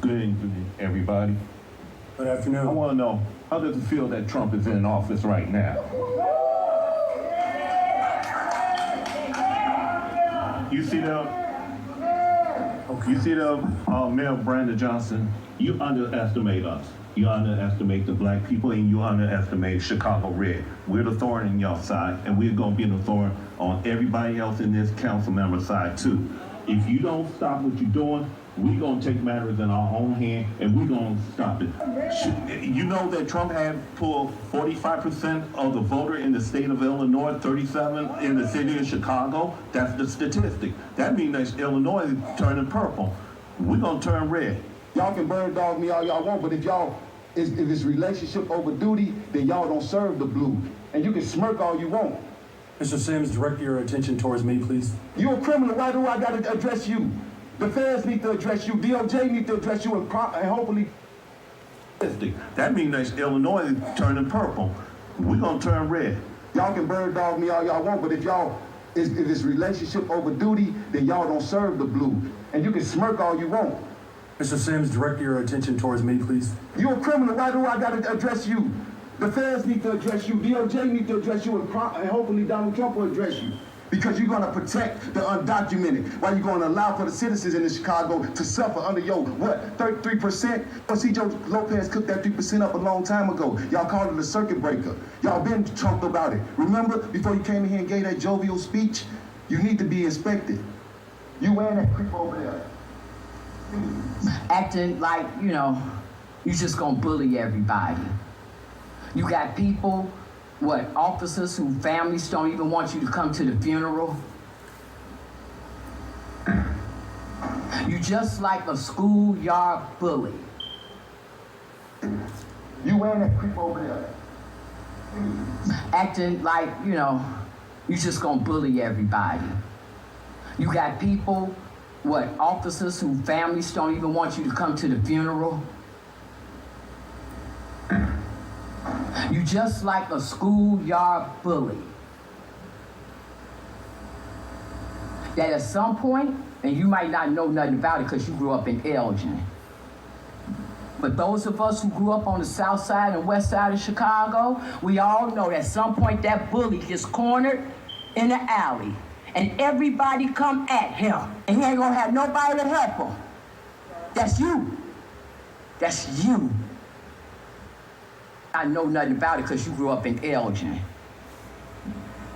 Good evening, everybody. Good afternoon. I want to know, how does it feel that Trump is in office right now? You see Mayor Brandon Johnson, you underestimate us. You underestimate the black people and you underestimate Chicago Red. We're the thorn in y'all side and we're going to be the thorn on everybody else in this council member side too. If you don't stop what you're doing, we're going to take matters in our own hand and we're going to stop it. You know that Trump had pulled 45% of the voter in the state of Illinois, 37 in the city of Chicago. That's the statistic. That means that Illinois is turning purple. We're going to turn red. Y'all can bird dog me all y'all want, but if it's relationship over duty, then y'all don't serve the blue. And you can smirk all you want. Mr. Sims, direct your attention towards me, please. You a criminal, why do I gotta address you? The feds need to address you, DOJ need to address you, and hopefully... That means that Illinois is turning purple. We're gonna turn red. Y'all can bird dog me all y'all want, but if it's relationship over duty, then y'all don't serve the blue. And you can smirk all you want. Mr. Sims, direct your attention towards me, please. You a criminal, why do I gotta address you? The feds need to address you, DOJ need to address you, and hopefully Donald Trump will address you. Because you're gonna protect the undocumented, while you're gonna allow for the citizens in Chicago to suffer under your, 33%? Well, see, Joe Lopez cooked that 3% up a long time ago. Y'all called it a circuit breaker. Y'all been talked about it. Remember, before you came in here and gave that jovial speech, you need to be inspected. You wearing that creep over there. Acting like, you just gonna bully everybody. You got people, officers whose families don't even want you to come to the funeral. You just like a schoolyard bully. You wearing that creep over there. Acting like, you just gonna bully everybody. You got people, officers whose families don't even want you to come to the funeral. You just like a schoolyard bully. That at some point, and you might not know nothing about it because you grew up in Elgin, but those of us who grew up on the south side and west side of Chicago, we all know that at some point that bully gets cornered in the alley and everybody come at him and he ain't gonna have nobody to help him. That's you. That's you. I know nothing about it because you grew up in Elgin.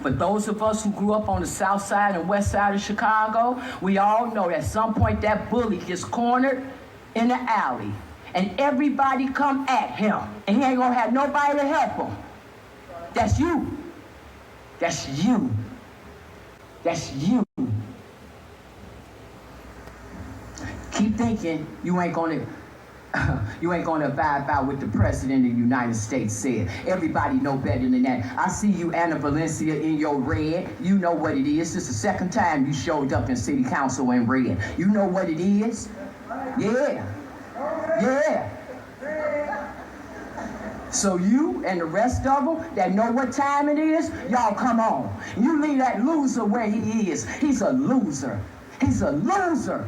But those of us who grew up on the south side and west side of Chicago, we all know that at some point that bully gets cornered in the alley and everybody come at him and he ain't gonna have nobody to help him. That's you. That's you. That's you. Keep thinking you ain't gonna abide by what the President of the United States said. Everybody know better than that. I see you, Anna Valencia, in your red. You know what it is. This is the second time you showed up in City Council in red. You know what it is? Yeah. Yeah. So you and the rest of them that know what time it is, y'all come on. You leave that loser where he is. He's a loser. He's a loser.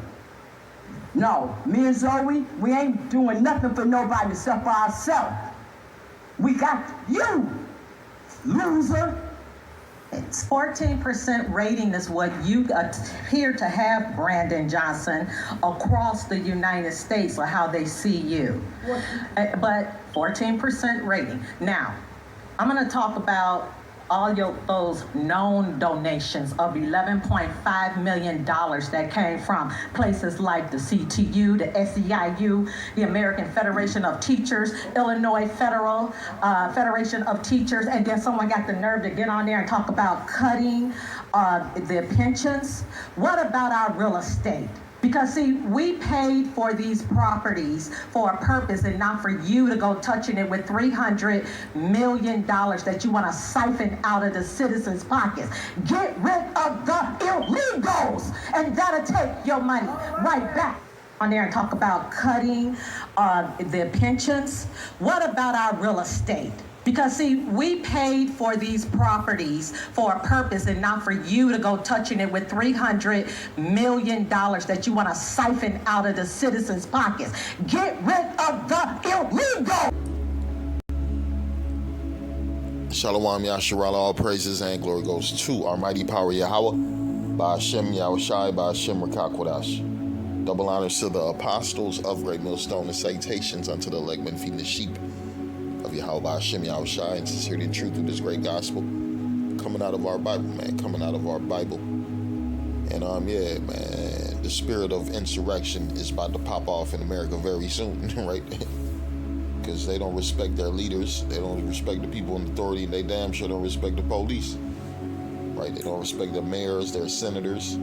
No, me and Zoe, we ain't doing nothing for nobody except for ourselves. We got you, loser. It's 14% rating is what you appear to have, Brandon Johnson, across the United States for how they see you. But 14% rating. Now, I'm going to talk about all those known donations of $11.5 million that came from places like the CTU, the SEIU, the American Federation of Teachers, Illinois Federation of Teachers, and then someone got the nerve to get on there and talk about cutting their pensions. What about our real estate? Because see, we paid for these properties for a purpose and not for you to go touching it with $300 million that you want to siphon out of the citizens' pockets. Get rid of the illegals and that'll take your money right back. On there and talk about cutting their pensions. What about our real estate? Because see, we paid for these properties for a purpose and not for you to go touching it with $300 million that you want to siphon out of the citizens' pockets. Get rid of the illegal. Shalom Yasharala, all praises and glory goes to our mighty power Yahweh, Ba'ashem Yahushai, Ba'ashem Rakakwadash. Double honors to the apostles of Great Millstone and salutations unto the elect men feeding the sheep of Yahweh, Ba'ashem Yahushai, and sincerity and truth of this great gospel coming out of our Bible, man, coming out of our Bible. And yeah, man, the spirit of insurrection is about to pop off in America very soon, right? Because they don't respect their leaders, they don't respect the people in authority, and they damn sure don't respect the police, right? They don't respect their mayors, their senators,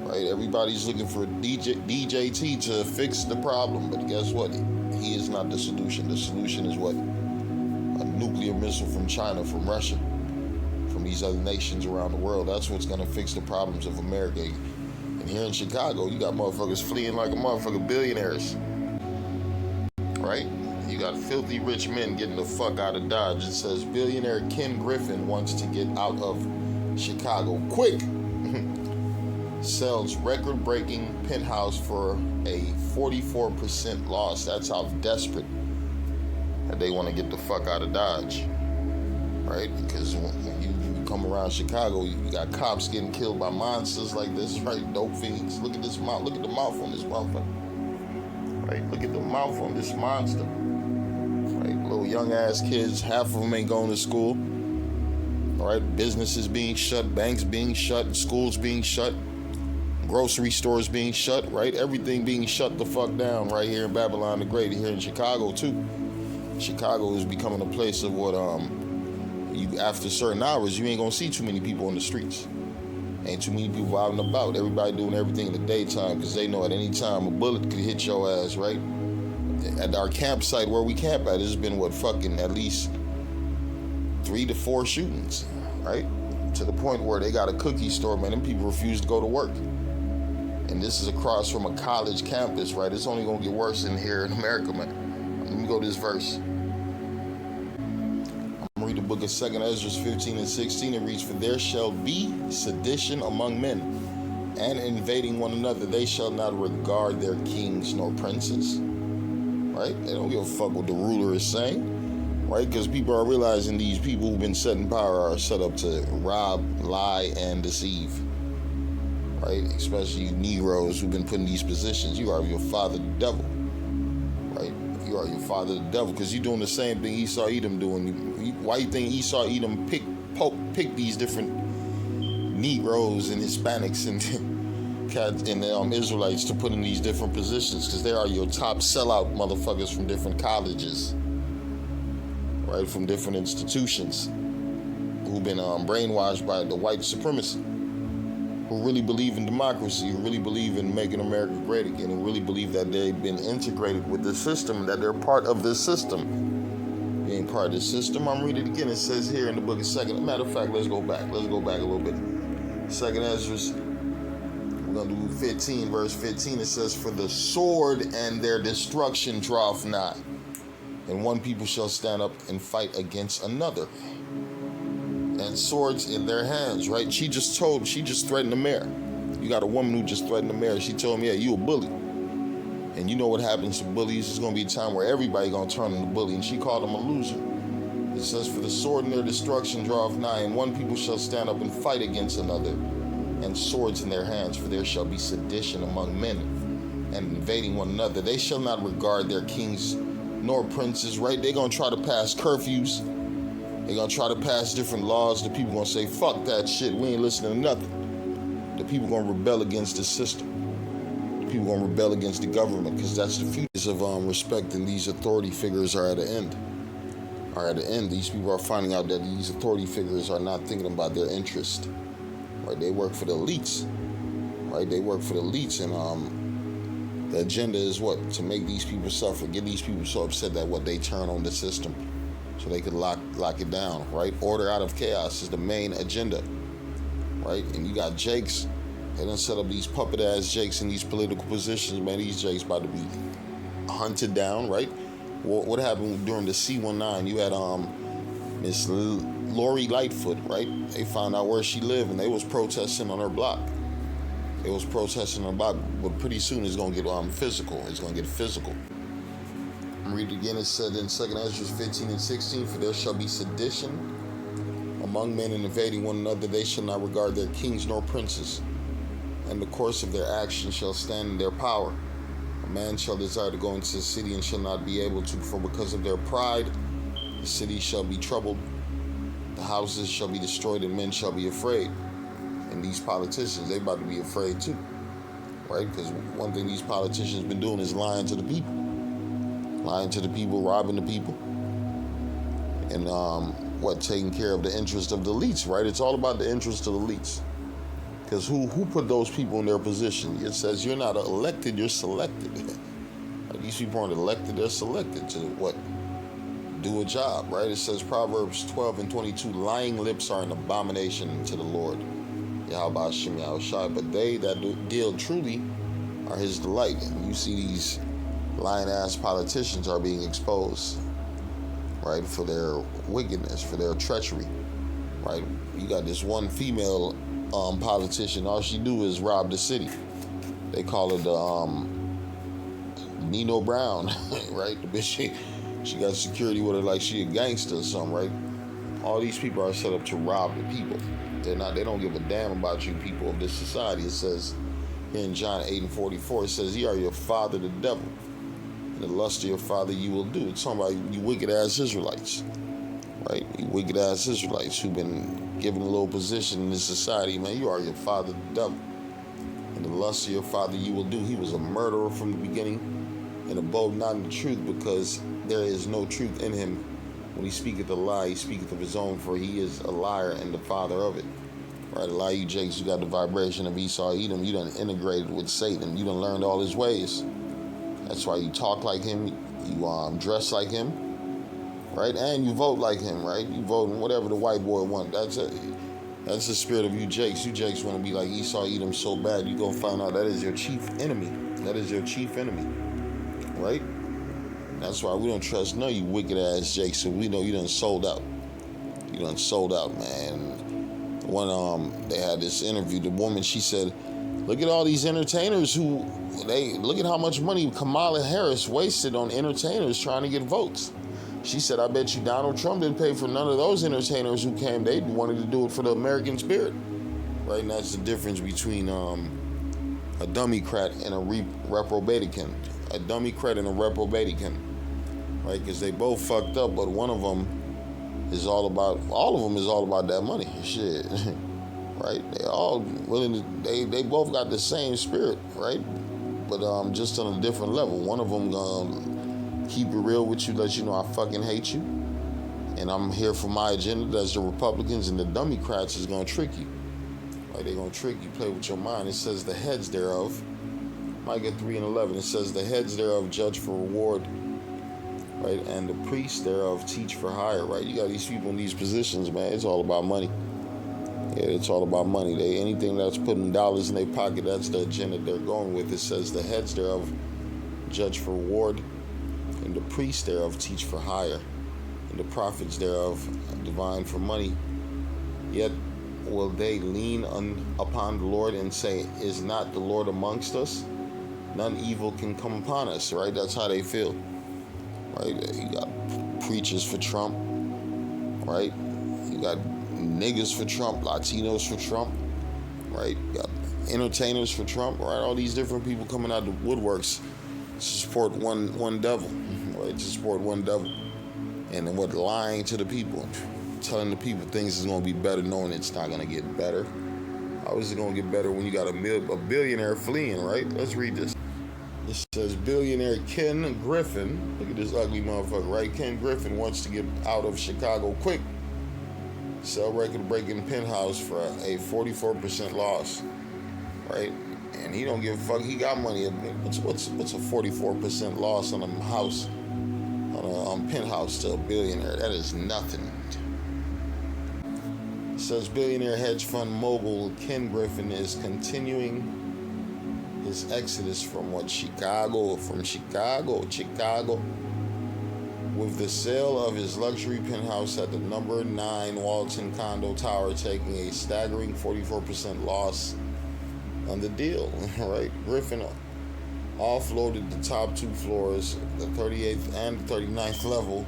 right? Everybody's looking for DJT to fix the problem, but guess what? He is not the solution. The solution is what? A nuclear missile from China, from Russia, from these other nations around the world. That's what's gonna fix the problems of America. And here in Chicago, you got motherfuckers fleeing like a motherfucker, billionaires, right? You got filthy rich men getting the fuck out of Dodge. It says billionaire Ken Griffin wants to get out of Chicago quick. Sells record-breaking penthouse for a 44% loss. That's how desperate that they want to get the fuck out of Dodge, right? Because when you come around Chicago, you got cops getting killed by monsters like this, right? Dope fiends. Look at this mouth. Look at the mouth on this motherfucker. Right? Look at the mouth on this monster. Right? Little young ass kids. Half of them ain't going to school. All right? Businesses being shut, banks being shut, schools being shut. Grocery stores being shut, right? Everything being shut the fuck down right here in Babylon the Great, here in Chicago too. Chicago is becoming a place of what you after certain hours you ain't gonna see too many people on the streets. Ain't too many people out and about. Everybody doing everything in the daytime because they know at any time a bullet could hit your ass, right? At our campsite where we camp at, there's been what fucking at least 3 to 4 shootings, right? To the point where they got a cookie store, man, and people refuse to go to work. And this is across from a college campus, right? It's only gonna get worse in here in America, man. Let me go to this verse. I'm gonna read the book of 2 Ezra 15 and 16. It reads, "For there shall be sedition among men, and invading one another. They shall not regard their kings nor princes." Right? They don't give a fuck what the ruler is saying. Right? Because people are realizing these people who've been set in power are set up to rob, lie, and deceive. Right? Especially you Negroes who've been put in these positions. You are your father the devil. Right? You are your father the devil because you're doing the same thing Esau Edom doing. Why you think Esau Edom pick these different Negroes and Hispanics and cats and Israelites to put in these different positions? Because they are your top sellout motherfuckers from different colleges. Right? From different institutions who've been brainwashed by the white supremacy. Who really believe in democracy, who really believe in making America great again, who really believe that they've been integrated with the system, that they're part of this system. Being part of the system, I'm reading it again. It says here in the book of 2nd. Matter of fact, let's go back. Let's go back a little bit. 2nd Ezra, we're going to do 15, verse 15. It says, "For the sword and their destruction draweth nigh, and one people shall stand up and fight against another, and swords in their hands," right? She just threatened the mayor. You got a woman who just threatened the mayor. She told him, yeah, you a bully. And you know what happens to bullies. It's going to be a time where everybody going to turn into a bully. And she called him a loser. It says, "For the sword and their destruction draweth nigh, and one people shall stand up and fight against another, and swords in their hands, for there shall be sedition among men, and invading one another. They shall not regard their kings nor princes," right? They're going to try to pass curfews. They're going to try to pass different laws. The people going to say, fuck that shit. We ain't listening to nothing. The people going to rebel against the system. The people going to rebel against the government because that's the future of respecting these authority figures are at an end. These people are finding out that these authority figures are not thinking about their interest. Right? They work for the elites. Right? They work for the elites, and the agenda is what? To make these people suffer, get these people so upset that what they turn on the system. So they could lock it down, right? Order out of chaos is the main agenda, right? And you got Jakes. They done set up these puppet-ass Jakes in these political positions. Man, these Jakes about to be hunted down, right? What happened during the C-19? You had Miss Lori Lightfoot, right? They found out where she lived and they was protesting on her block. They was protesting on her block, but pretty soon it's gonna get physical. It's gonna get physical. I'm reading again. It said in 2 Ezra 15 and 16, for there shall be sedition among men and invading one another. They shall not regard their kings nor princes, and the course of their action shall stand in their power. A man shall desire to go into the city and shall not be able to, for because of their pride, the city shall be troubled, the houses shall be destroyed, and men shall be afraid. And these politicians, they about to be afraid too, right? Because one thing these politicians been doing is lying to the people. Lying to the people, robbing the people, and taking care of the interest of the elites, right? It's all about the interest of the elites. Because who put those people in their position? It says you're not elected, you're selected. These people aren't elected, they're selected to what? Do a job, right? It says Proverbs 12 and 22, lying lips are an abomination to the Lord. Yahweh Shem Yahushai, but they that deal truly are his delight. And you see these lying-ass politicians are being exposed, right, for their wickedness, for their treachery, right? You got this one female politician, all she do is rob the city. They call her the Nino Brown, right? The bitch, she got security with her like she a gangster or something, right? All these people are set up to rob the people. They don't give a damn about you people of this society. It says here in John 8 and 44, it says, ye are your father the devil, the lust of your father you will do. It's talking about you wicked ass Israelites, right? You wicked ass Israelites who've been given a little position in this society, man. You are your father the devil, and the lust of your father you will do. He was a murderer from the beginning, and abode not in the truth, because there is no truth in him. When he speaketh a lie, he speaketh of his own, for he is a liar and the father of it. Right? A lot of you Jakes, you got the vibration of Esau Edom. You done integrated with Satan. You done learned all his ways. That's why you talk like him, you dress like him, right? And you vote like him, right? You vote whatever the white boy wants. That's it. That's the spirit of you Jakes. You Jakes want to be like Esau Edom so bad, you gonna find out that is your chief enemy. That is your chief enemy, right? That's why we don't trust none of you wicked ass Jakes. So we know you done sold out. You done sold out, man. When they had this interview, the woman, she said, look at all these entertainers look at how much money Kamala Harris wasted on entertainers trying to get votes. She said, I bet you Donald Trump didn't pay for none of those entertainers who came. They wanted to do it for the American spirit, right? And that's the difference between a Democrat and a reprobatican. A Democrat and a reprobatican, right? Because they both fucked up, but all of them is all about that money. Shit. Right? They all willing to, they both got the same spirit, right? But just on a different level. One of them gonna keep it real with you, let you know I fucking hate you, and I'm here for my agenda. That's the Republicans, and the Democrats is gonna trick you. Right? They're gonna trick you, play with your mind. It says the heads thereof, Micah 3 and 11, it says the heads thereof judge for reward, right? And the priests thereof teach for hire, right? You got these people in these positions, man. It's all about money. Yeah, it's all about money. Anything that's putting dollars in their pocket, that's the agenda they're going with. It says the heads thereof judge for reward, and the priests thereof teach for hire, and the prophets thereof divine for money. Yet will they lean upon the Lord and say, is not the Lord amongst us? None evil can come upon us, right? That's how they feel, right? You got preachers for Trump, right? You got niggas for Trump, Latinos for Trump, right? You got entertainers for Trump, right? All these different people coming out the woodworks to support one devil, right? To support one devil. And then what, lying to the people, telling the people things is gonna be better, knowing it's not gonna get better. How is it gonna get better when you got a billionaire fleeing, right? Let's read this. It says billionaire Ken Griffin, look at this ugly motherfucker, right? Ken Griffin wants to get out of Chicago quick. Sell record-breaking penthouse for a 44% loss, right? And he don't give a fuck. He got money. What's a 44% loss on a house, on a penthouse to a billionaire? That is nothing. It says billionaire hedge fund mogul Ken Griffin is continuing his exodus from Chicago, with the sale of his luxury penthouse at the number 9 Walton Condo Tower taking a staggering 44% loss on the deal. Right? Griffin offloaded the top 2 floors, the 38th and 39th level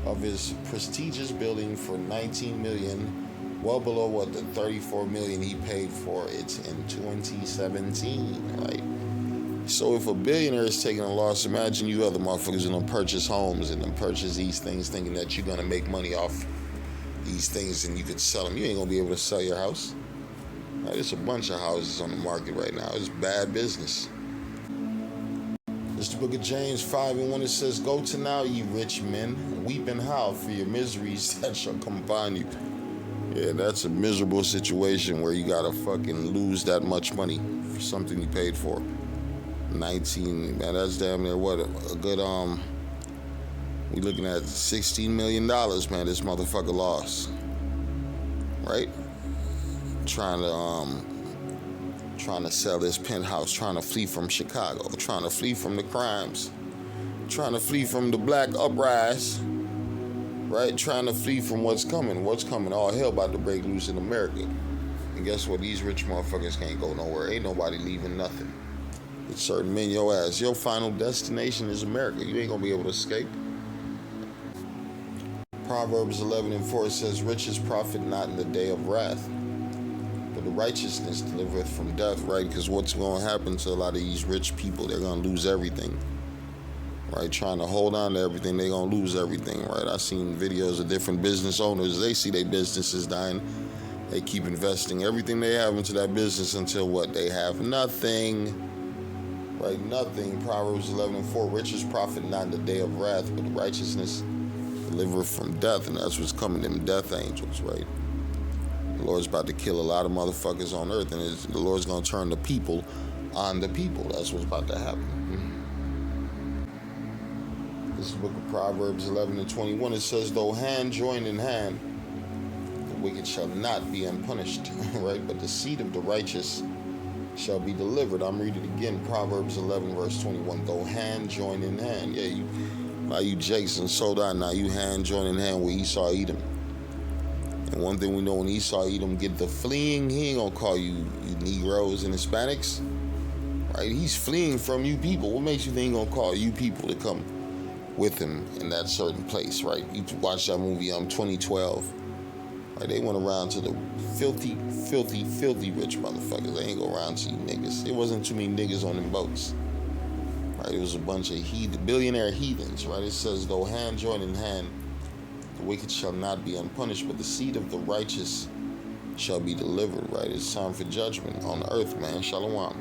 of his prestigious building for $19 million, well below what the $34 million he paid for it in 2017. Right? So if a billionaire is taking a loss, imagine you other motherfuckers gonna purchase homes and then purchase these things thinking that you're gonna make money off these things and you could sell them. You ain't gonna be able to sell your house. Right, there's a bunch of houses on the market right now. It's bad business. It's the book of James 5:1. It says, "Go to now, ye rich men, weep and howl for your miseries that shall come upon you." Yeah, that's a miserable situation where you gotta fucking lose that much money for something you paid for. 19, man, that's damn near what a good we looking at $16 million, man, this motherfucker lost. Right? Trying to sell this penthouse, trying to flee from Chicago, trying to flee from the crimes, trying to flee from the black uprising, right? Trying to flee from what's coming. All hell about to break loose in America. And guess what? These rich motherfuckers can't go nowhere. Ain't nobody leaving nothing. It's certain men, your ass. Your final destination is America. You ain't gonna be able to escape. Proverbs 11:4 says, "Riches profit not in the day of wrath, but the righteousness delivereth from death." Right? Because what's going to happen to a lot of these rich people? They're going to lose everything. Right? Trying to hold on to everything, they're going to lose everything. Right? I've seen videos of different business owners. They see their businesses dying. They keep investing everything they have into that business until what? They have nothing. Right? Nothing. Proverbs 11:4, "Riches profit not in the day of wrath, but the righteousness delivereth from death." And that's what's coming, them death angels, right? The Lord's about to kill a lot of motherfuckers on earth, and the Lord's going to turn the people on the people. That's what's about to happen. This is the book of Proverbs 11:21. It says, "Though hand join in hand, the wicked shall not be unpunished." Right? "But the seed of the righteous shall be delivered." I'm reading it again. Proverbs 11:21. "Though hand join in hand." Yeah, you Jason sold out. Now you hand join in hand with Esau Edom. And one thing we know, when Esau Edom get the fleeing, he ain't gonna call you Negroes and Hispanics. Right? He's fleeing from you people. What makes you think he's gonna call you people to come with him in that certain place? Right? You watch that movie 2012. Right? They went around to the filthy rich motherfuckers. They ain't go around to you niggas. There wasn't too many niggas on them boats. Right? It was a bunch of billionaire heathens. Right? It says, "Though hand join in hand, the wicked shall not be unpunished, but the seed of the righteous shall be delivered." Right? It's time for judgment on earth, man. Shalom.